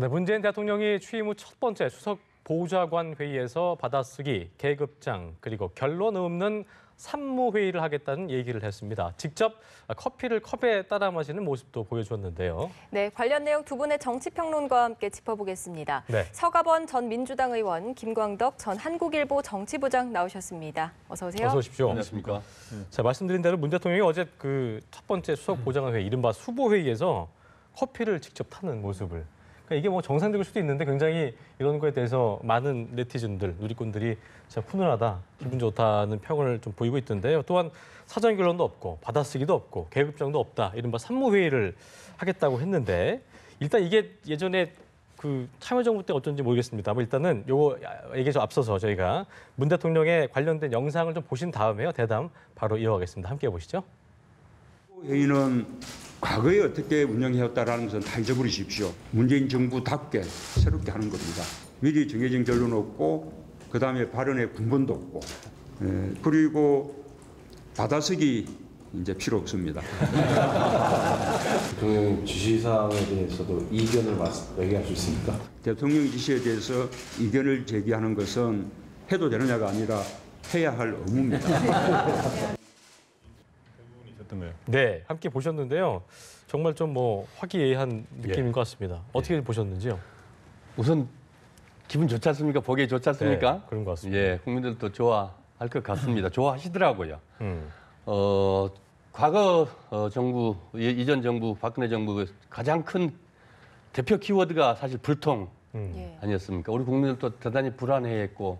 네, 문재인 대통령이 취임 후 첫 번째 수석 보좌관 회의에서 받아쓰기, 계급장, 그리고 결론 없는 산무회의를 하겠다는 얘기를 했습니다. 직접 커피를 컵에 따라 마시는 모습도 보여줬는데요. 네, 관련 내용 두 분의 정치평론가와 함께 짚어보겠습니다. 네. 서가번 전 민주당 의원, 김광덕 전 한국일보 정치부장 나오셨습니다. 어서 오세요. 어서 오십시오. 안녕하십니까. 자, 말씀드린 대로 문 대통령이 어제 그 첫 번째 수석 보좌관 회의, 이른바 수보회의에서 커피를 직접 타는 모습을. 그러니까 이게 뭐 정상적일 수도 있는데 굉장히 이런 거에 대해서 많은 네티즌들, 누리꾼들이 참 훈훈하다, 기분 좋다는 평을 좀 보이고 있던데요. 또한 사전 결론도 없고 받아쓰기도 없고 계급장도 없다, 이른바 산무회의를 하겠다고 했는데 일단 이게 예전에 그 참여정부 때 어쩐지 모르겠습니다. 뭐 일단은 요거 얘기에서 앞서서 저희가 문 대통령의 관련된 영상을 좀 보신 다음에요. 대담 바로 이어가겠습니다. 함께 보시죠. 회의는 과거에 어떻게 운영해왔다는 것은 다 잊어버리십시오. 문재인 정부답게 새롭게 하는 겁니다. 미리 정해진 결론 없고 그다음에 발언의 군번도 없고 그리고 받아쓰기 이제 필요 없습니다. 대통령 지시사항에 대해서도 이견을 얘기할 수 있습니까? 대통령 지시에 대해서 이견을 제기하는 것은 해도 되느냐가 아니라 해야 할 의무입니다. 네, 함께 보셨는데요. 정말 좀 뭐 화기애애한 느낌인 것 같습니다. 어떻게 보셨는지요? 우선 기분 좋지 않습니까? 보기 좋지 않습니까? 네, 그런 것 같습니다. 예, 국민들도 좋아할 것 같습니다. 좋아하시더라고요. 과거 정부, 이전 정부, 박근혜 정부 가장 큰 대표 키워드가 사실 불통 아니었습니까? 우리 국민들도 대단히 불안해했고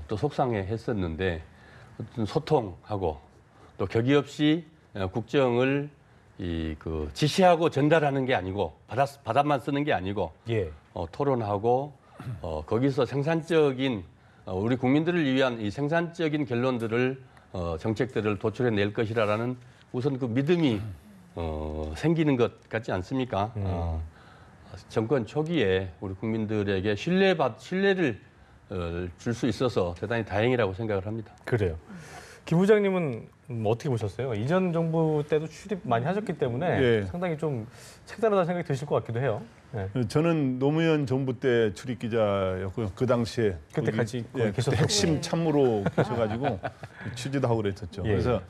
또 속상해했었는데 어떤 소통하고 또 격의 없이 국정을 지시하고 전달하는 게 아니고 바닥만 쓰는 게 아니고 토론하고 거기서 생산적인 우리 국민들을 위한 이 생산적인 결론들을 정책들을 도출해낼 것이라는 우선 그 믿음이 생기는 것 같지 않습니까? 정권 초기에 우리 국민들에게 신뢰를 줄 수 있어서 대단히 다행이라고 생각을 합니다. 그래요. 김 부장님은 어떻게 보셨어요? 이전 정부 때도 출입 많이 하셨기 때문에 상당히 좀 색다르다는 생각이 드실 것 같기도 해요. 네. 저는 노무현 정부 때 출입 기자였고요. 그 당시에 그때 같이 계셨던 핵심 참모로 계셔가지고 취재도 하고 그랬었죠. 예. 그래서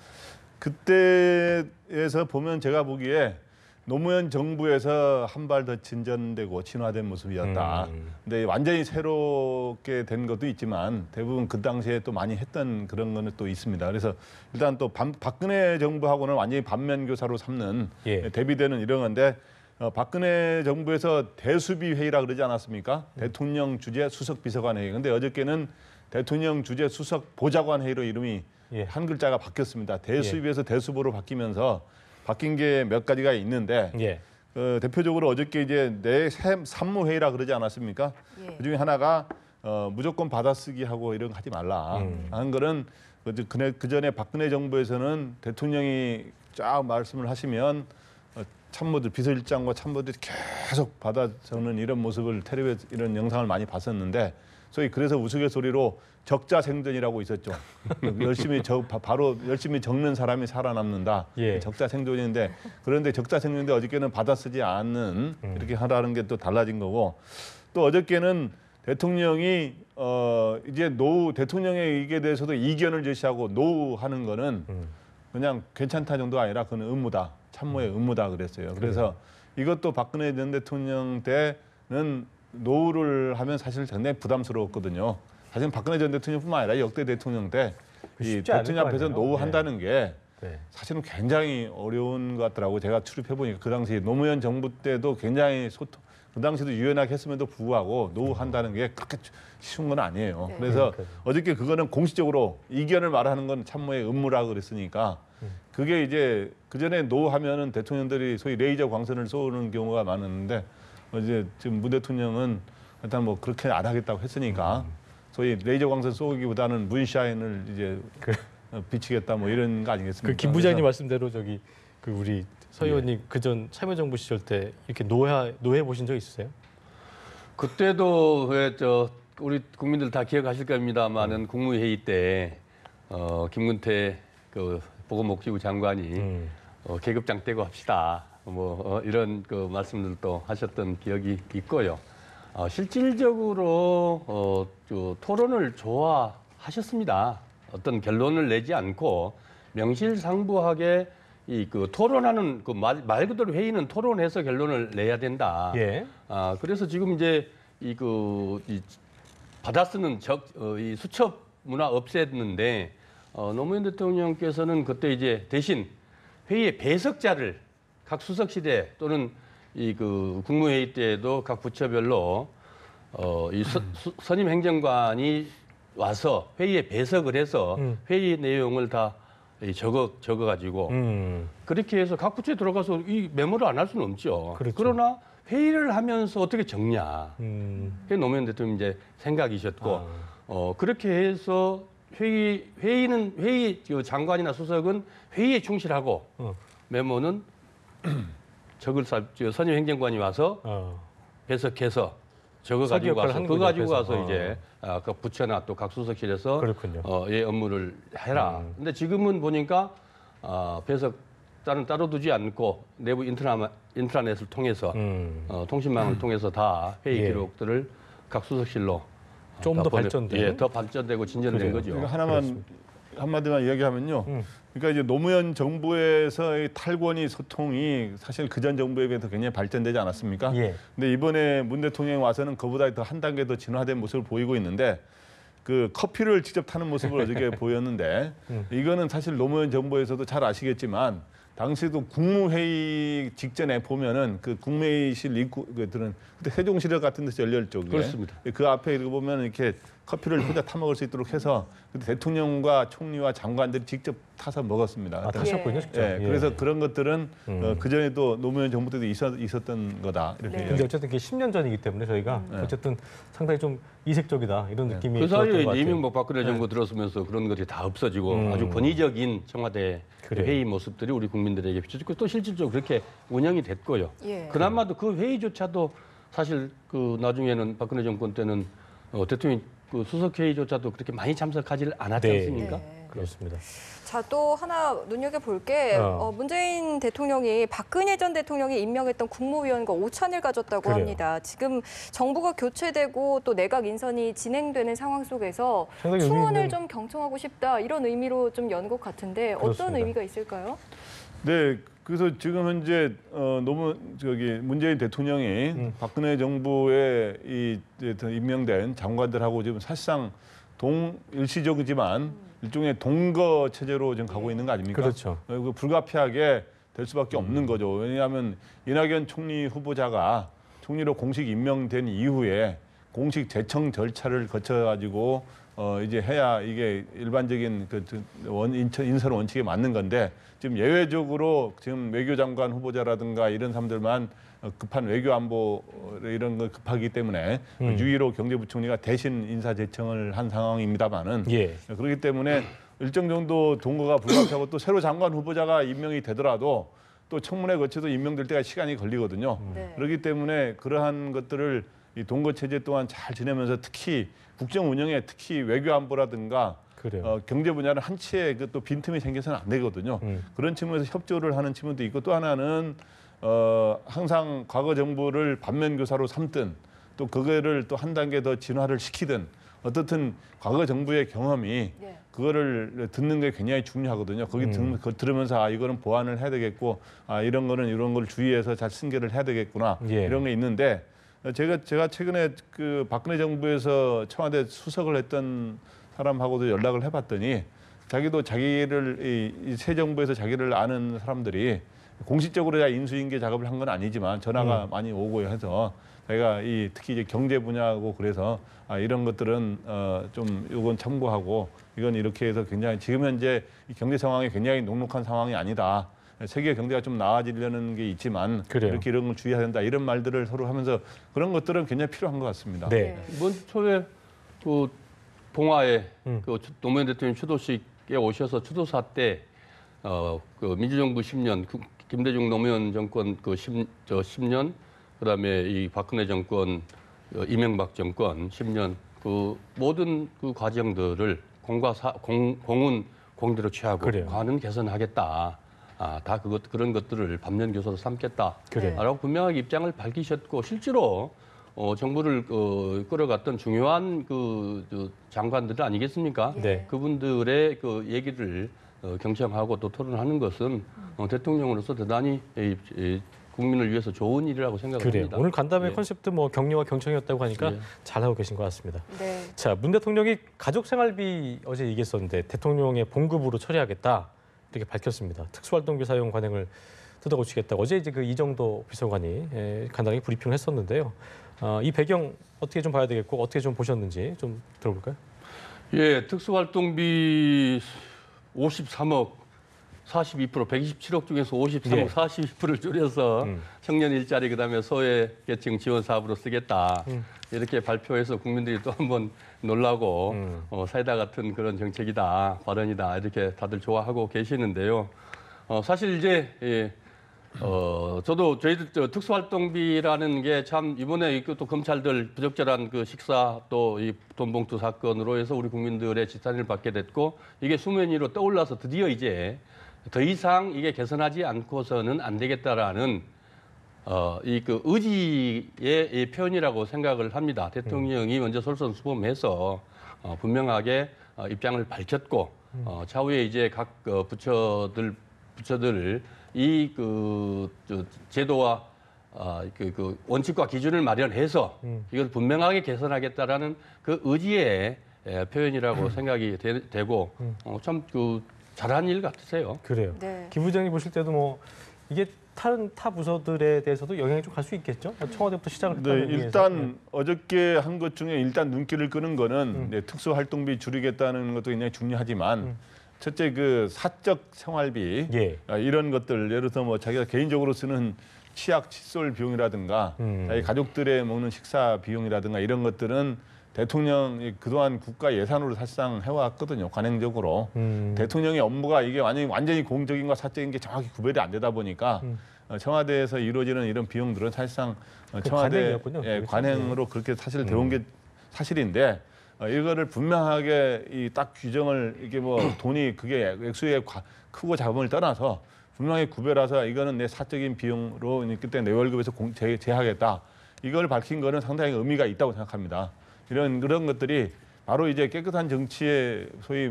그때에서 보면 제가 보기에 노무현 정부에서 한 발 더 진전되고 진화된 모습이었다. 근데 완전히 새롭게 된 것도 있지만 대부분 그 당시에 또 많이 했던 그런 거는 또 있습니다. 그래서 일단 또 박근혜 정부하고는 완전히 반면교사로 삼는 대비되는 이런 건데 박근혜 정부에서 대수비 회의라 그러지 않았습니까? 대통령 주재 수석 비서관 회의. 근데 어저께는 대통령 주재 수석 보좌관 회의로 이름이 한 글자가 바뀌었습니다. 대수비에서 대수보로 바뀌면서 바뀐 게 몇 가지가 있는데 대표적으로 어저께 이제 내 산무회의라 그러지 않았습니까? 그중에 하나가 무조건 받아쓰기 하고 이런 거 하지 말라 하는 거는 그 전에 박근혜 정부에서는 대통령이 쫙 말씀을 하시면 참모들 비서실장과 참모들이 계속 받아 적는 이런 모습을 텔레비에 이런 영상을 많이 봤었는데 소위 그래서 우스갯소리로 적자생존이라고 있었죠. 열심히 적는 사람이 살아남는다. 적자생존인데 그런데 적자생존인데 어저께는 받아쓰지 않는 이렇게 하라는 게 또 달라진 거고 또 어저께는 대통령이 이제 대통령의 이게 대해서도 이견을 제시하고 노하는 거는 그냥 괜찮다 정도가 아니라 그건 의무다. 참모의 의무다 그랬어요. 그래서 이것도 박근혜 전 대통령 때는 노를 하면 사실 굉장히 부담스러웠거든요. 사실 박근혜 전 대통령뿐만 아니라 역대 대통령 때 이 대통령 앞에서 노한다는 게 사실은 굉장히 어려운 것 같더라고요. 제가 출입해 보니까 그 당시 노무현 정부 때도 굉장히 그 당시도 유연하게 했음에도 불구하고 노한다는 게 그렇게 쉬운 건 아니에요. 그래서 어저께 그거는 공식적으로 이견을 말하는 건 참모의 의무라고 그랬으니까 그게 이제 그 전에 노하면은 대통령들이 소위 레이저 광선을 쏘는 경우가 많았는데 이제 지금 문 대통령은 일단 뭐 그렇게 안 하겠다고 했으니까 소위 레이저 광선 쏘기보다는 문샤인을 이제 비치겠다 뭐 이런 거 아니겠습니까? 그 김 부장님 말씀대로 그 우리 서 의원님 그전 참여정부 시절 때 이렇게 노해 보신 적 있으세요? 그때도 우리 국민들 다 기억하실 겁니다만은 국무회의 때 김근태 그 보건복지부 장관이 계급장 떼고 합시다. 이런 그 말씀들도 하셨던 기억이 있고요. 실질적으로 토론을 좋아하셨습니다. 어떤 결론을 내지 않고 명실상부하게 그 토론하는 말 그대로 회의는 토론해서 결론을 내야 된다. 예. 그래서 지금 이제 이 받아 쓰는 이 수첩 문화 없앴는데 노무현 대통령께서는 그때 이제 대신 회의의 배석자를 각 수석실에 또는 국무회의 때에도 각 부처별로 선임 행정관이 와서 회의에 배석을 해서 회의 내용을 다 적어가지고 그렇게 해서 각 부처에 들어가서 이 메모를 안 할 수는 없죠. 그렇죠. 그러나 회의를 하면서 어떻게 적냐. 그게 노무현 대통령 이제 생각이셨고 그렇게 해서 회의 장관이나 수석은 회의에 충실하고 메모는 선임 행정관이 와서 배석해서 적어가지고 가서 그거 가지고 가서 이제 각 부처나 또 각 수석실에서 업무를 해라. 근데 지금은 보니까 배석자는 따로 두지 않고 내부 인트라넷을 통해서 통신망을 통해서 다 회의 기록들을 각 수석실로 좀 더 발전된, 더 발전되고 진전된 거죠. 그러니까 하나만 한마디만 이야기하면요. 그러니까 이제 노무현 정부에서의 탈권위 소통이 사실 그전 정부에 비해서 굉장히 발전되지 않았습니까? 예. 근데 이번에 문 대통령이 와서는 그보다 더 한 단계 더 진화된 모습을 보이고 있는데 그 커피를 직접 타는 모습을 어저께 보였는데 이거는 사실 노무현 정부에서도 잘 아시겠지만 당시에도 국무회의 직전에 보면은 그 국무회의실 입구들은 그때 세종시력 같은 데서 열렸죠. 그렇습니다. 그 앞에 이거 보면 이렇게 커피를 혼자 타 먹을 수 있도록 해서 그때 대통령과 총리와 장관들이 직접 타서 먹었습니다. 타셨군요, 직접. 예, 그래서 그런 것들은 그 전에도 노무현 정부 때도 있었던 거다 이렇게. 근데 어쨌든 그게 10년 전이기 때문에 저희가 어쨌든 상당히 좀 이색적이다 이런 느낌이 그 사이에 들었던 것 같아요. 이명박 박근혜 정부 들어서면서 그런 것이 다 없어지고 아주 권위적인 청와대 회의 모습들이 우리 국민들에게 비춰지고 또 실질적으로 그렇게 운영이 됐고요. 그나마도 그 회의조차도 사실 그 나중에는 박근혜 정권 때는 대통령 그 수석 회의조차도 그렇게 많이 참석하지를 않았지 않습니까? 그렇습니다. 자, 또 하나 눈여겨볼 게 문재인 대통령이 박근혜 전 대통령이 임명했던 국무위원과 오찬을 가졌다고 합니다. 지금 정부가 교체되고 또 내각 인선이 진행되는 상황 속에서 충원을 좀 경청하고 싶다 이런 의미로 좀 연 것 같은데 어떤 의미가 있을까요? 네, 그래서 지금 현재 문재인 대통령이 박근혜 정부에 임명된 장관들하고 지금 사실상 일시적이지만 일종의 동거 체제로 지금 가고 있는 거 아닙니까? 그렇죠. 불가피하게 될 수밖에 없는 거죠. 왜냐하면 이낙연 총리 후보자가 총리로 공식 임명된 이후에 공식 제청 절차를 거쳐가지고 이제 해야 이게 일반적인 인선 원칙에 맞는 건데 지금 예외적으로 지금 외교장관 후보자라든가 이런 사람들만 급한 외교안보 이런 거 급하기 때문에 유일로 경제부총리가 대신 인사 제청을 한 상황입니다만은 그렇기 때문에 일정 정도 동거가 불가피하고 또 새로 장관 후보자가 임명이 되더라도 또 청문회 거쳐서 임명될 때가 시간이 걸리거든요. 그렇기 때문에 그러한 것들을 이 동거 체제 동안 잘 지내면서 특히 국정 운영에 특히 외교안보라든가 경제 분야는 한치의 또 빈틈이 생겨서는 안 되거든요. 그런 측면에서 협조를 하는 측면도 있고 또 하나는 항상 과거 정부를 반면교사로 삼든 또 그거를 또 한 단계 더 진화를 시키든 어떻든 과거 정부의 경험이 그거를 듣는 게 굉장히 중요하거든요. 거기 들으면서 이거는 보완을 해야 되겠고 이런 거는 이런 걸 주의해서 잘 승계를 해야 되겠구나 이런 게 있는데 제가 최근에 그 박근혜 정부에서 청와대 수석을 했던 사람하고도 연락을 해봤더니 자기도 자기를 이 새 정부에서 자기를 아는 사람들이 공식적으로 다 인수인계 작업을 한 건 아니지만 전화가 많이 오고 해서 자기가 특히 이제 경제 분야고 그래서 이런 것들은 좀 이건 참고하고 이건 이렇게 해서 굉장히 지금 현재 이 경제 상황이 굉장히 녹록한 상황이 아니다. 세계 경제가 좀 나아지려는 게 있지만 이렇게 이런 걸 주의해야 된다. 이런 말들을 서로 하면서 그런 것들은 굉장히 필요한 것 같습니다. 이번 초에 그 봉화에 그 노무현 대통령 추도식에 오셔서 추도사 때 그 민주정부 10년 김대중 노무현 정권 그 10년 그다음에 이 박근혜 정권 이명박 정권 10년 그 모든 그 과정들을 공과 공은 공대로 취하고 과는 개선하겠다. 다 그런 것들을 반면교사로 삼겠다라고 그래요. 분명하게 입장을 밝히셨고 실제로 정부를 끌어갔던 중요한 장관들 아니겠습니까? 네. 그분들의 그 얘기를 경청하고 또 토론하는 것은 대통령으로서 대단히 국민을 위해서 좋은 일이라고 생각을 그래요. 합니다. 오늘 간담회 예. 컨셉도 뭐 격려와 경청이었다고 하니까 예. 잘하고 계신 것 같습니다. 네. 자, 문 대통령이 가족생활비 어제 얘기했었는데 대통령의 봉급으로 처리하겠다 이렇게 밝혔습니다. 특수활동비 사용 관행을 뜯어고치겠다고 어제 이제 그 이정도 비서관이 간단하게 브리핑을 했었는데요. 이 배경 어떻게 좀 봐야 되겠고 어떻게 좀 보셨는지 좀 들어볼까요? 예, 특수활동비 53억 42% 127억 중에서 53억 예. 42%를 줄여서 청년 일자리 그다음에 소외계층 지원 사업으로 쓰겠다 이렇게 발표해서 국민들이 또 한번 놀라고 사이다 같은 그런 정책이다 발언이다 이렇게 다들 좋아하고 계시는데요. 사실 이제 저도 저희들 특수활동비라는 게 참 이번에 또 검찰들 부적절한 그 식사 또 이 돈봉투 사건으로 해서 우리 국민들의 지탄을 받게 됐고 이게 수면 위로 떠올라서 드디어 이제 더 이상 이게 개선하지 않고서는 안 되겠다라는 이 그 의지의 이 표현이라고 생각을 합니다. 대통령이 먼저 솔선수범해서 분명하게 입장을 밝혔고 차후에 이제 각 부처들 이 제도와 그 원칙과 기준을 마련해서 이걸 분명하게 개선하겠다라는 그 의지의 표현이라고 생각이 되고 참 그 잘한 일 같으세요. 그래요. 네. 김 부장님 보실 때도 뭐 이게 다른 타 부서들에 대해서도 영향이 좀 갈 수 있겠죠? 청와대부터 시작을 네, 했다는 일단 어저께 한 것 중에 일단 눈길을 끄는 거는 네, 특수활동비 줄이겠다는 것도 굉장히 중요하지만 첫째 그 사적 생활비 예. 이런 것들 예를 들어서 뭐 자기가 개인적으로 쓰는 치약 칫솔 비용이라든가 자기 가족들의 먹는 식사 비용이라든가 이런 것들은 대통령이 그동안 국가 예산으로 사실상 해왔거든요. 관행적으로. 대통령의 업무가 이게 완전히 공적인 과 사적인 게 정확히 구별이 안 되다 보니까 청와대에서 이루어지는 이런 비용들은 사실상 청와대 관행이었군요. 관행으로 그렇게 사실 되온 게 사실인데 이거를 분명하게 이 딱 규정을 이게 뭐 돈이 그게 액수의 크고 작음을 떠나서 분명히 구별해서 이거는 내 사적인 비용으로 그때 내 월급에서 제하겠다. 이걸 밝힌 거는 상당히 의미가 있다고 생각합니다. 그런 것들이 바로 이제 깨끗한 정치의 소위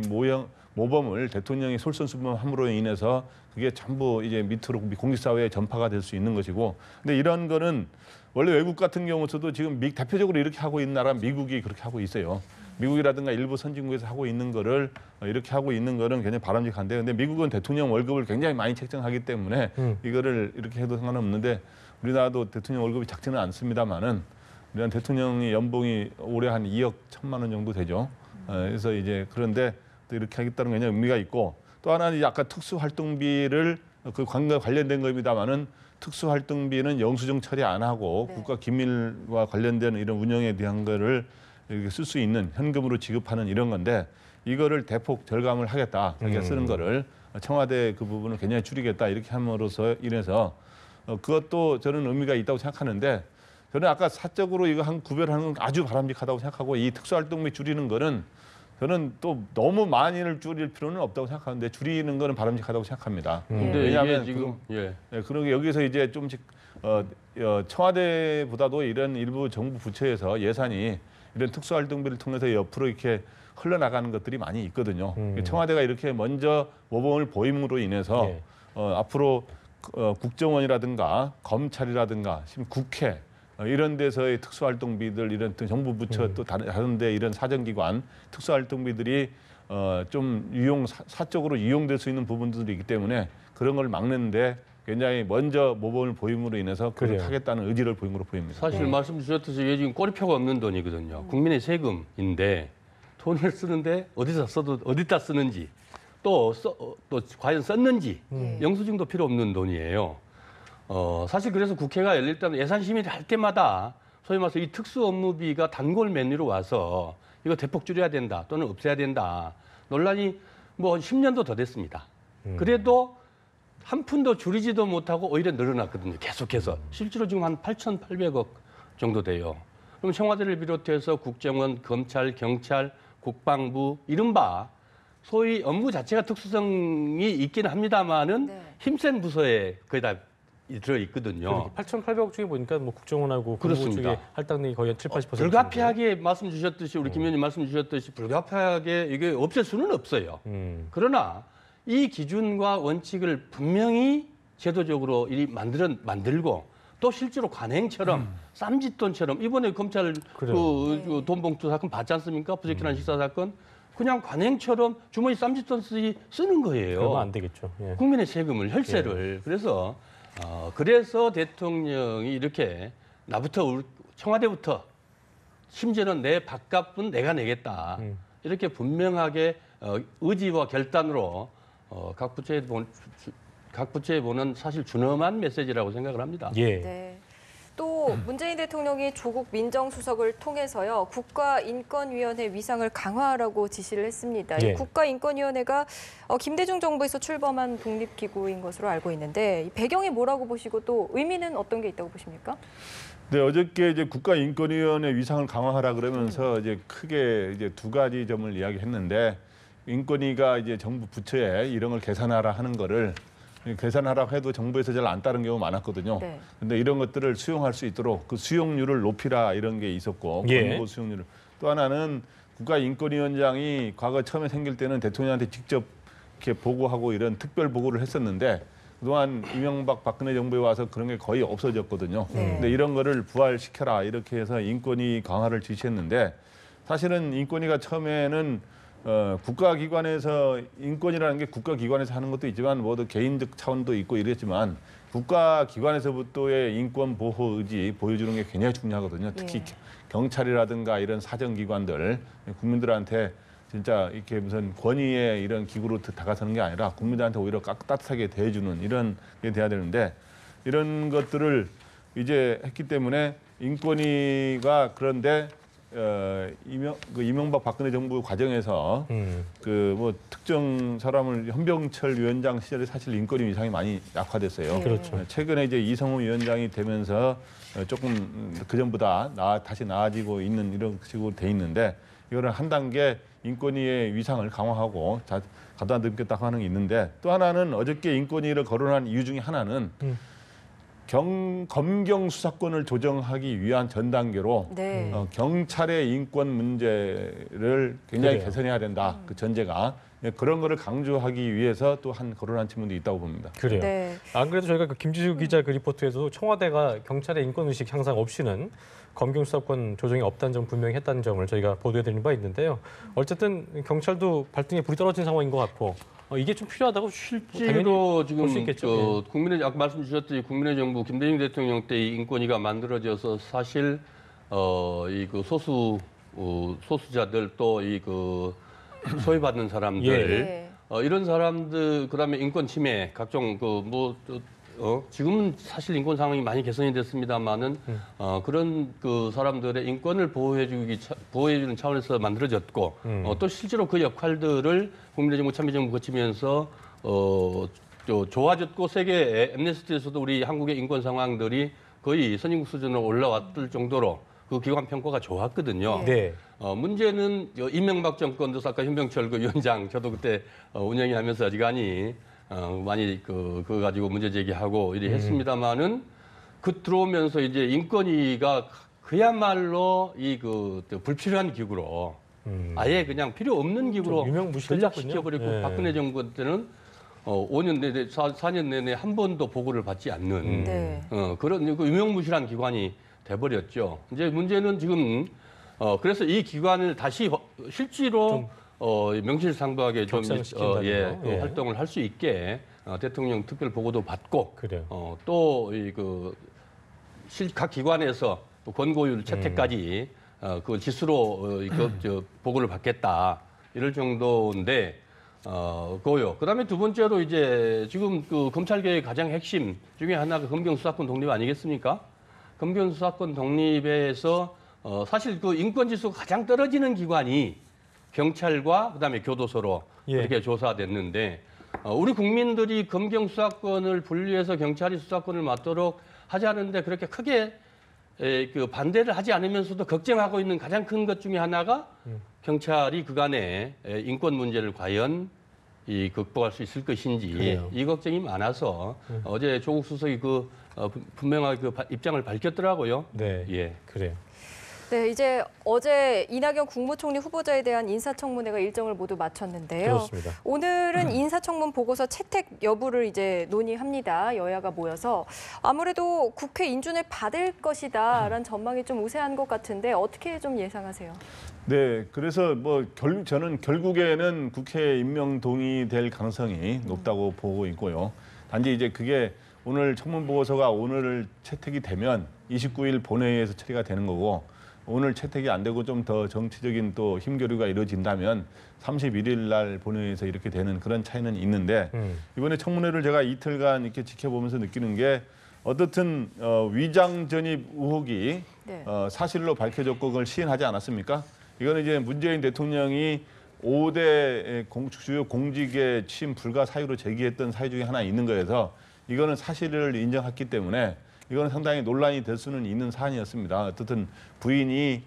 모범을 대통령이 솔선수범함으로 인해서 그게 전부 이제 밑으로 공직사회에 전파가 될 수 있는 것이고, 근데 이런 거는 원래 외국 같은 경우서도 지금 대표적으로 이렇게 하고 있는 나라 미국이 그렇게 하고 있어요. 미국이라든가 일부 선진국에서 하고 있는 거를 이렇게 하고 있는 거는 굉장히 바람직한데, 근데 미국은 대통령 월급을 굉장히 많이 책정하기 때문에 이거를 이렇게 해도 상관없는데 우리나라도 대통령 월급이 작지는 않습니다만은. 우리는 대통령이 연봉이 올해 한 2억 1천만 원 정도 되죠. 그래서 이제 그런데 또 이렇게 하겠다는 게 굉장히 의미가 있고, 또 하나는 이제 아까 특수활동비를 그 관련된 겁니다만은 특수활동비는 영수증 처리 안 하고 네. 국가 기밀과 관련된 이런 운영에 대한 거를 이렇게 쓸 수 있는 현금으로 지급하는 이런 건데 이거를 대폭 절감을 하겠다. 그렇게 쓰는 거를 청와대 그 부분을 굉장히 줄이겠다 이렇게 함으로써 인해서 그것도 저는 의미가 있다고 생각하는데. 저는 아까 사적으로 이거 구별하는 건 아주 바람직하다고 생각하고 이 특수활동비 줄이는 거는 저는 또 너무 많이를 줄일 필요는 없다고 생각하는데 줄이는 거는 바람직하다고 생각합니다. 근데 왜냐하면 이게 지금 그런 게 여기서 이제 좀씩 청와대보다도 이런 일부 정부 부처에서 예산이 이런 특수활동비를 통해서 옆으로 이렇게 흘러나가는 것들이 많이 있거든요. 청와대가 이렇게 먼저 모범을 보임으로 인해서 앞으로 국정원이라든가 검찰이라든가 지금 국회 이런 데서의 특수활동비들 이런 정부 부처 또 다른 데 이런 사정기관 특수활동비들이 좀 사적으로 이용될 수 있는 부분들이 있기 때문에 그런 걸 막는데 굉장히 먼저 모범을 보임으로 인해서 그렇게 하겠다는 의지를 보인 것으로 보입니다. 사실 말씀 주셨듯이 이게 지금 꼬리표가 없는 돈이거든요. 국민의 세금인데 돈을 쓰는데 어디다 쓰는지 또 과연 썼는지 영수증도 필요 없는 돈이에요. 사실 그래서 국회가 열릴 때는 예산 심의를 할 때마다 소위 말해서 이 특수 업무비가 단골 메뉴로 와서 이거 대폭 줄여야 된다 또는 없애야 된다 논란이 뭐 10년도 더 됐습니다. 그래도 한 푼도 줄이지도 못하고 오히려 늘어났거든요. 계속해서. 실제로 지금 한 8,800억 정도 돼요. 그럼 청와대를 비롯해서 국정원, 검찰, 경찰, 국방부 이른바 소위 업무 자체가 특수성이 있긴 합니다만은 네. 힘센 부서에 거의 다 들어 있거든요. 8,800억 중에 보니까 뭐 국정원하고 국무부 그렇습니다. 쪽에 할당량이 거의 한 7, 80%. 불가피하게 말씀 주셨듯이 우리 김 의원님 말씀 주셨듯이 불가피하게 이게 없앨 수는 없어요. 그러나 이 기준과 원칙을 분명히 제도적으로 만들고 또 실제로 관행처럼 쌈짓돈처럼 이번에 검찰 그 돈봉투 사건 봤지 않습니까? 부적절한 식사 사건 그냥 관행처럼 주머니 쌈짓돈 쓰는 거예요. 그러면 안 되겠죠. 예. 국민의 세금을 혈세를 그래서 대통령이 이렇게 나부터 청와대부터 심지어는 내 밥값은 내가 내겠다 이렇게 분명하게 의지와 결단으로 각 부처에 보는 사실 준엄한 메시지라고 생각을 합니다. 예. 네. 또 문재인 대통령이 조국 민정수석을 통해서요 국가인권위원회 위상을 강화하라고 지시를 했습니다. 예. 이 국가인권위원회가 김대중 정부에서 출범한 독립기구인 것으로 알고 있는데 이 배경이 뭐라고 보시고 또 의미는 어떤 게 있다고 보십니까? 네, 어저께 이제 국가인권위원회 위상을 강화하라 그러면서 이제 크게 이제 두 가지 점을 이야기했는데 인권위가 이제 정부 부처에 이런 걸 개선하라 하는 거를 계산하라고 해도 정부에서 잘 안 따른 경우 많았거든요. 네. 근데 이런 것들을 수용할 수 있도록 그 수용률을 높이라 이런 게 있었고 예. 권고 수용률을 또 하나는 국가인권위원장이 과거 처음에 생길 때는 대통령한테 직접 이렇게 보고하고 이런 특별 보고를 했었는데 그동안 이명박 박근혜 정부에 와서 그런 게 거의 없어졌거든요. 네. 근데 이런 거를 부활시켜라 이렇게 해서 인권위 강화를 지시했는데 사실은 인권위가 처음에는 국가기관에서 인권이라는 게 국가기관에서 하는 것도 있지만 모두 개인적 차원도 있고 이랬지만 국가기관에서부터의 인권 보호 의지 보여주는 게 굉장히 중요하거든요. 특히 예. 경찰이라든가 이런 사정기관들 국민들한테 진짜 이렇게 무슨 권위의 이런 기구로 다가서는 게 아니라 국민들한테 오히려 따뜻하게 대해주는 이런 게 돼야 되는데 이런 것들을 이제 했기 때문에 인권위가 그런데 이명박 박근혜 정부 과정에서 그 뭐 특정 사람을 현병철 위원장 시절에 사실 인권위 위상이 많이 약화됐어요. 그렇죠. 최근에 이제 이성호 위원장이 되면서 조금 그 전보다 다시 나아지고 있는 이런 식으로 돼 있는데 이거를 한 단계 인권위의 위상을 강화하고 가다 넘겼다고 하는 게 있는데 또 하나는 어저께 인권위를 거론한 이유 중에 하나는 검경 수사권을 조정하기 위한 전 단계로 네. 경찰의 인권 문제를 굉장히 그래요. 개선해야 된다. 그 전제가 그런 거를 강조하기 위해서 또 한 거론한 측면도 있다고 봅니다. 그래요. 네. 안 그래도 저희가 그 김지수 기자 그 리포트에서도 청와대가 경찰의 인권의식 향상 없이는 검경 수사권 조정이 없다는 점 분명히 했다는 점을 저희가 보도해드린 바 있는데요. 어쨌든 경찰도 발등에 불이 떨어진 상황인 것 같고 이게 좀 필요하다고 실제로 지금 볼수 있겠죠. 아까 말씀 주셨듯이 국민의 정부 김대중 대통령 때 이 인권위가 만들어져서 사실 이 그 소수자들 또 이 그 소외받는 사람들 예. 이런 사람들 그다음에 인권 침해 각종 지금은 사실 인권 상황이 많이 개선이 됐습니다만은 그런 그 사람들의 인권을 보호해주는 차원에서 만들어졌고 또 실제로 그 역할들을 국민의 정부 참여정부 거치면서 좋아졌고 세계 엠네스티에서도 우리 한국의 인권 상황들이 거의 선진국 수준으로 올라왔을 정도로 그 기관 평가가 좋았거든요. 네. 문제는 이명박 정권도 아까 현병철 그 위원장 저도 그때 운영하면서 어지간히 많이 그거 가지고 문제 제기하고 이래 했습니다만은 들어오면서 이제 인권위가 그야말로 불필요한 기구로 아예 그냥 필요 없는 기구로 전락시켜버리고 네. 박근혜 정부 때는 5년 내내 4년 내내 한 번도 보고를 받지 않는 네. 그런 그 유명무실한 기관이 돼버렸죠. 이제 문제는 지금 그래서 이 기관을 다시 실제로 명실상부하게 좀 격상시킨다는 거. 활동을 할 수 있게 대통령 특별 보고도 받고 그래요. 또 각 기관에서 또 권고율 채택까지 그 지수로 보고를 받겠다 이럴 정도인데 그거요. 그다음에 두 번째로 이제 지금 그 검찰개의 가장 핵심 중에 하나가 검경 수사권 독립 아니겠습니까? 검경 수사권 독립에서 사실 그 인권 지수가 가장 떨어지는 기관이 경찰과 그다음에 교도소로 그렇게 조사됐는데 우리 국민들이 검경 수사권을 분리해서 경찰이 수사권을 맡도록 하자는데 그렇게 크게 그 반대를 하지 않으면서도 걱정하고 있는 가장 큰 것 중에 하나가 경찰이 그간의 인권 문제를 과연 극복할 수 있을 것인지 그래요. 이 걱정이 많아서 어제 조국 수석이 분명하게 입장을 밝혔더라고요. 네, 예. 그래요. 네, 이제 어제 이낙연 국무총리 후보자에 대한 인사청문회가 일정을 모두 마쳤는데요. 그렇습니다. 오늘은 인사청문 보고서 채택 여부를 이제 논의합니다. 여야가 모여서 아무래도 국회 인준을 받을 것이다라는 전망이 좀 우세한 것 같은데 어떻게 좀 예상하세요? 네, 그래서 저는 결국에는 국회 임명 동의될 가능성이 높다고 보고 있고요. 단지 이제 그게 오늘 청문 보고서가 오늘 채택이 되면 29일 본회의에서 처리가 되는 거고, 오늘 채택이 안 되고 좀 더 정치적인 또 힘겨루기가 이루어진다면 31일 날 본회의에서 이렇게 되는 그런 차이는 있는데, 이번에 청문회를 제가 이틀간 이렇게 지켜보면서 느끼는 게 어떻든 위장 전입 의혹이 네. 사실로 밝혀졌고 그걸 시인하지 않았습니까? 이거는 이제 문재인 대통령이 5대 주요 공직에 취임 불가 사유로 제기했던 사유 중에 하나 있는 거여서 이거는 사실을 인정했기 때문에 이거는 상당히 논란이 될 수는 있는 사안이었습니다. 어쨌든 부인이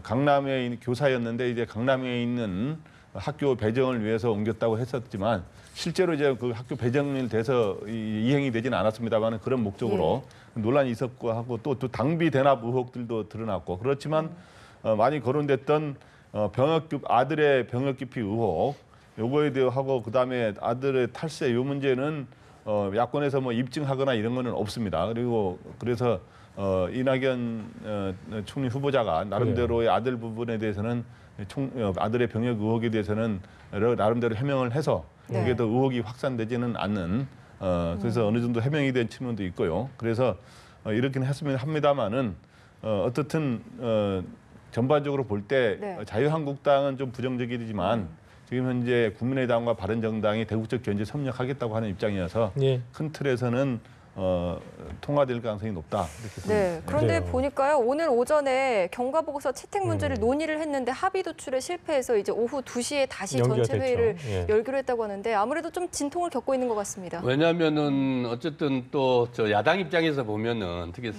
강남에 있는 교사였는데 이제 강남에 있는 학교 배정을 위해서 옮겼다고 했었지만 실제로 이제 그 학교 배정이 돼서 이행이 되지는 않았습니다만 그런 목적으로 논란이 있었고 하고 또 당비 대납 의혹들도 드러났고, 그렇지만 많이 거론됐던 아들의 병역 기피 의혹 요거에 대하고 그다음에 아들의 탈세 요 문제는 야권에서 뭐 입증하거나 이런 거는 없습니다. 그리고 그래서 이낙연 총리 후보자가 나름대로의 아들 부분에 대해서는 아들의 병역 의혹에 대해서는 나름대로 해명을 해서 그게 더 의혹이 확산되지는 않는 그래서 어느 정도 해명이 된 측면도 있고요. 그래서 이렇게는 했으면 합니다만은 어떻든 전반적으로 볼 때 자유한국당은 좀 부정적이지만 지금 현재 국민의당과 바른정당이 대국적 견제 협력하겠다고 하는 입장이어서 큰 틀에서는 통과될 가능성이 높다. 이렇게 네, 그런데 그래요. 보니까요. 오늘 오전에 경과보고서 채택 문제를 논의를 했는데 합의 도출에 실패해서 이제 오후 2시에 다시 연기가 전체 회의를 됐죠. 열기로 했다고 하는데 아무래도 좀 진통을 겪고 있는 것 같습니다. 왜냐하면은 어쨌든 또 야당 입장에서 보면은 특히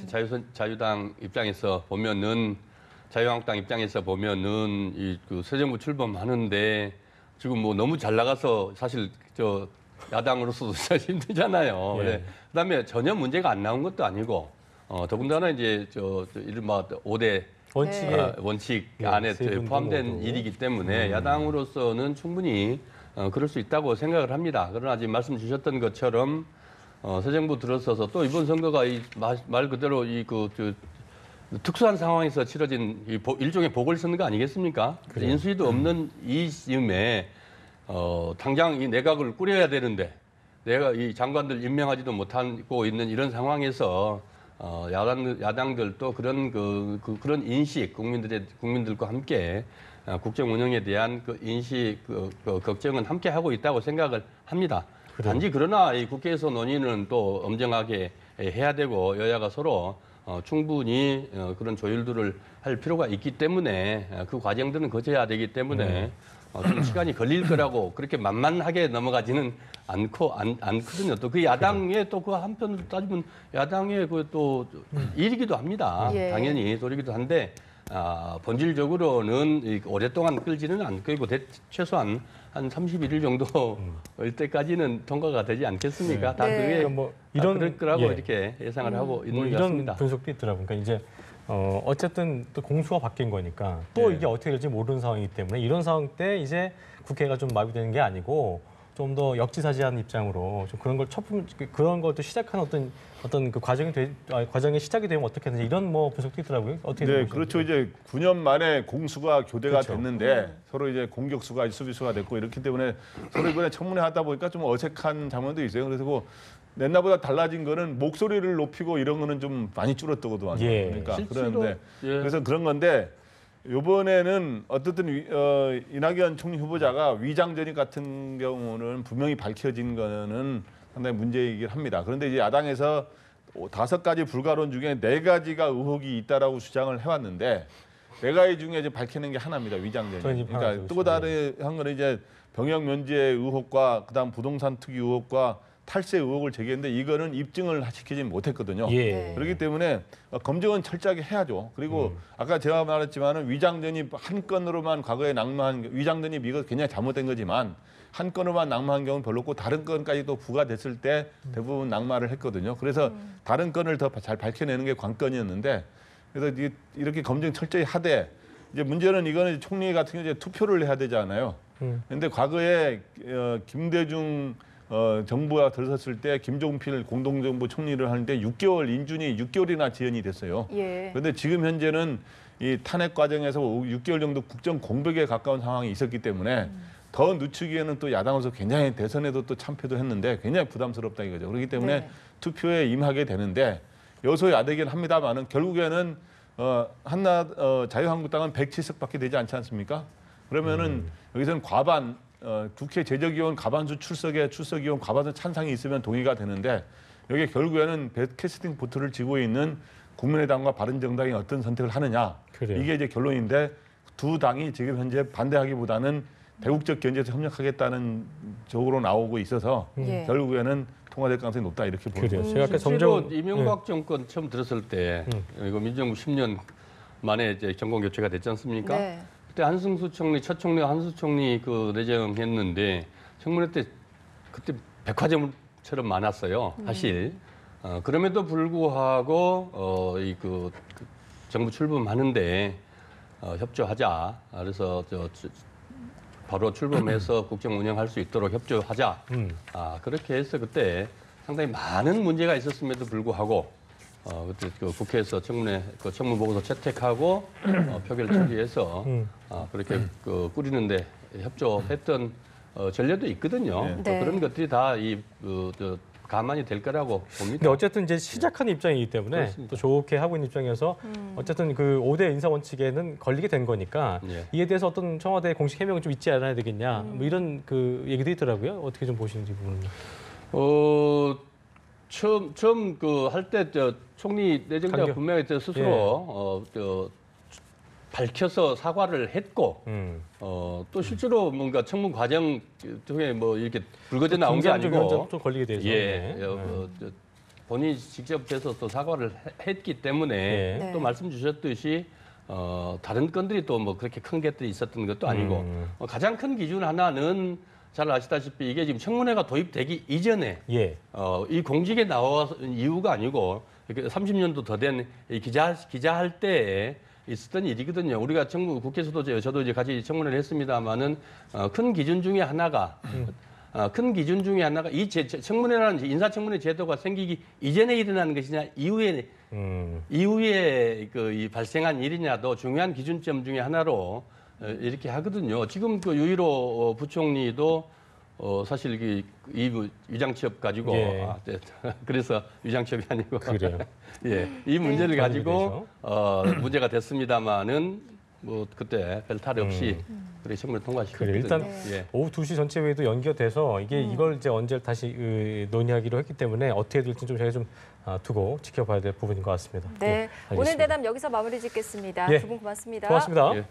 자유당 입장에서 보면은 자유한국당 입장에서 보면은 새 정부 출범하는데 지금 뭐 너무 잘 나가서 사실 야당으로서도 사실 힘들잖아요. 예. 그다음에 전혀 문제가 안 나온 것도 아니고 더군다나 이제 이른바 5대 원칙 안에 세 분도 포함된 모두. 일이기 때문에 야당으로서는 충분히 그럴 수 있다고 생각을 합니다. 그러나 지금 말씀 주셨던 것처럼 새 정부 들어서서 또 이번 선거가 말 그대로 특수한 상황에서 치러진 일종의 보궐선거 아니겠습니까? 그래요. 인수위도 없는 이 즈음에 당장 이 내각을 꾸려야 되는데 내가 이 장관들 임명하지도 못하고 있는 이런 상황에서 야당들도 그런 인식 국민들과 함께 국정 운영에 대한 인식 걱정은 함께 하고 있다고 생각을 합니다. 그래요. 단지 그러나 이 국회에서 논의는 또 엄정하게 해야 되고 여야가 서로 충분히 그런 조율들을 할 필요가 있기 때문에 그 과정들은 거쳐야 되기 때문에 좀 시간이 걸릴 거라고 그렇게 만만하게 넘어가지는 않거든요. 또 그 야당의 또 그 한편으로 따지면 야당의 또 일이기도 합니다. 예. 당연히 소리기도 한데 본질적으로는 오랫동안 끌지는 않고 최소한 한 31일 정도일 때까지는 통과가 되지 않겠습니까? 다 네. 그게 그러니까 뭐 이런 그럴 거라고 이렇게 예상을 하고 있는 것 이런 같습니다. 분석도 있더라고요. 그러니까 이제 어쨌든 또 공수가 바뀐 거니까 또 이게 어떻게 될지 모르는 상황이기 때문에 이런 상황 때 이제 국회가 좀 마비되는 게 아니고 좀 더 역지사지한 입장으로 좀 그런 걸 그런 것도 시작하는 어떤 그 과정의 시작이 되면 어떻게 되는지 이런 뭐 분석도 있더라고요. 어떻게 네, 보시는지. 그렇죠. 이제 9년 만에 공수가 교대가 그렇죠. 됐는데 서로 이제 공격수가 수비수가 됐고 이렇기 때문에 서로 이번에 청문회 하다 보니까 좀 어색한 장면도 있어요. 그래서 옛날보다 달라진 거는 목소리를 높이고 이런 거는 좀 많이 줄었다고도 하죠. 예. 그러니까 실제로, 그런데 예. 그래서 그런 건데 이번에는 어떻든 이낙연 총리 후보자가 위장 전입 같은 경우는 분명히 밝혀진 거는 상당히 문제이긴 합니다. 그런데 이제 야당에서 5가지 불가론 중에 4가지가 의혹이 있다라고 주장을 해왔는데 4가지 중에 이제 밝히는 게 하나입니다. 위장 전입. 그러니까 또 다른 한 거는 이제 병역 면제 의혹과 그다음 부동산 투기 의혹과 탈세 의혹을 제기했는데 이거는 입증을 시키지 못했거든요. 예. 그렇기 때문에 검증은 철저하게 해야죠. 그리고 아까 제가 말했지만은 위장전입 한 건으로만 과거에 낙마한 위장전입 이거 굉장히 잘못된 거지만 한 건으로만 낙마한 경우는 별로 없고 다른 건까지도 부과됐을 때 대부분 낙마를 했거든요. 그래서 다른 건을 더 잘 밝혀내는 게 관건이었는데 그래서 이렇게 검증 철저히 하되 이제 문제는 이거는 총리 같은 경우에 이제 투표를 해야 되잖아요. 그런데 과거에 김대중 정부가 들어섰을 때 김종필 공동정부 총리를 하는데 6개월 인준이 6개월이나 지연이 됐어요. 예. 그런데 지금 현재는 이 탄핵 과정에서 6개월 정도 국정 공백에 가까운 상황이 있었기 때문에 더 늦추기에는 또 야당으로서 굉장히 대선에도 또 참패도 했는데 굉장히 부담스럽다 이거죠. 그렇기 때문에 네. 투표에 임하게 되는데 여소야대긴 합니다만은 결국에는 자유한국당은 107석밖에 되지 않지 않습니까? 그러면은 여기서는 과반 국회 제적위원 과반수 출석위원 과반수 찬성이 있으면 동의가 되는데 여기 결국에는 캐스팅 보트를 쥐고 있는 국민의당과 바른정당이 어떤 선택을 하느냐 그래요. 이게 이제 결론인데 두 당이 지금 현재 반대하기보다는 대국적 견제에서 협력하겠다는 쪽으로 나오고 있어서 예. 결국에는 통과될 가능성이 높다 이렇게 보는 그래요. 거죠. 제가 아까 실제로 점점 이명박 정권 처음 들었을 때 이거 민정부 10년 만에 이제 정권 교체가 됐지 않습니까? 네. 그때 한승수 총리 첫 총리가 한승수 총리 그 내정했는데 청문회 때 그때 백화점처럼 많았어요. 사실 그럼에도 불구하고 이 그 정부 출범하는데 협조하자. 그래서 바로 출범해서 국정 운영할 수 있도록 협조하자. 그렇게 해서 그때 상당히 많은 문제가 있었음에도 불구하고 그때 그 국회에서 청문회 그 청문 보고서 채택하고 표결 처리해서 그렇게 그 꾸리는데 협조했던 전례도 있거든요. 네. 또 그런 것들이 다 가만히 될 거라고 봅니다. 근데 어쨌든 이제 시작하는 입장이기 때문에 그렇습니다. 또 좋게 하고 있는 입장에서 어쨌든 그 5대 인사 원칙에는 걸리게 된 거니까 예. 이에 대해서 어떤 청와대 공식 해명이 좀 있지 않아야 되겠냐 뭐 이런 그 얘기도 있더라고요. 어떻게 좀 보시는지 부분은. 처음 그 할 때 총리 내정자가 강경. 분명히 스스로 밝혀서 사과를 했고 또 실제로 뭔가 청문 과정 중에 뭐 이렇게 불거져 나온 게 아니고 좀 걸리게 돼서. 예, 네. 본인이 직접 돼서 또 사과를 했기 때문에 네. 또 말씀 주셨듯이 다른 건들이 또 뭐 그렇게 큰 것들이 있었던 것도 아니고 가장 큰 기준 하나는 잘 아시다시피 이게 지금 청문회가 도입되기 이전에 예. 이 공직에 나온 이유가 아니고 30년도 더 된 기자할 때에 있었던 일이거든요. 우리가 국회에서도 저도 이제 같이 청문회를 했습니다만은 큰 기준 중에 하나가 이 청문회라는 인사청문회 제도가 생기기 이전에 일어나는 것이냐 이후에 이 발생한 일이냐도 중요한 기준점 중에 하나로 이렇게 하거든요. 지금 그 유일호 부총리도 사실 이 위장취업 가지고 예. 그래서 위장취업이 아니고 그래요. 예, 이 문제를 네. 가지고 문제가 됐습니다마는 뭐 그때 별 탈 없이 그렇게 청문회 통과시켰거든요. 그래 일단 예. 오후 2시 전체 회의도 연기가 돼서 이걸 이제 언제 다시 논의하기로 했기 때문에 어떻게 될지 좀 저희가 좀 두고 지켜봐야 될 부분인 것 같습니다. 네. 예, 오늘 알겠습니다. 대담 여기서 마무리 짓겠습니다. 예. 두 분 고맙습니다. 고맙습니다. 예.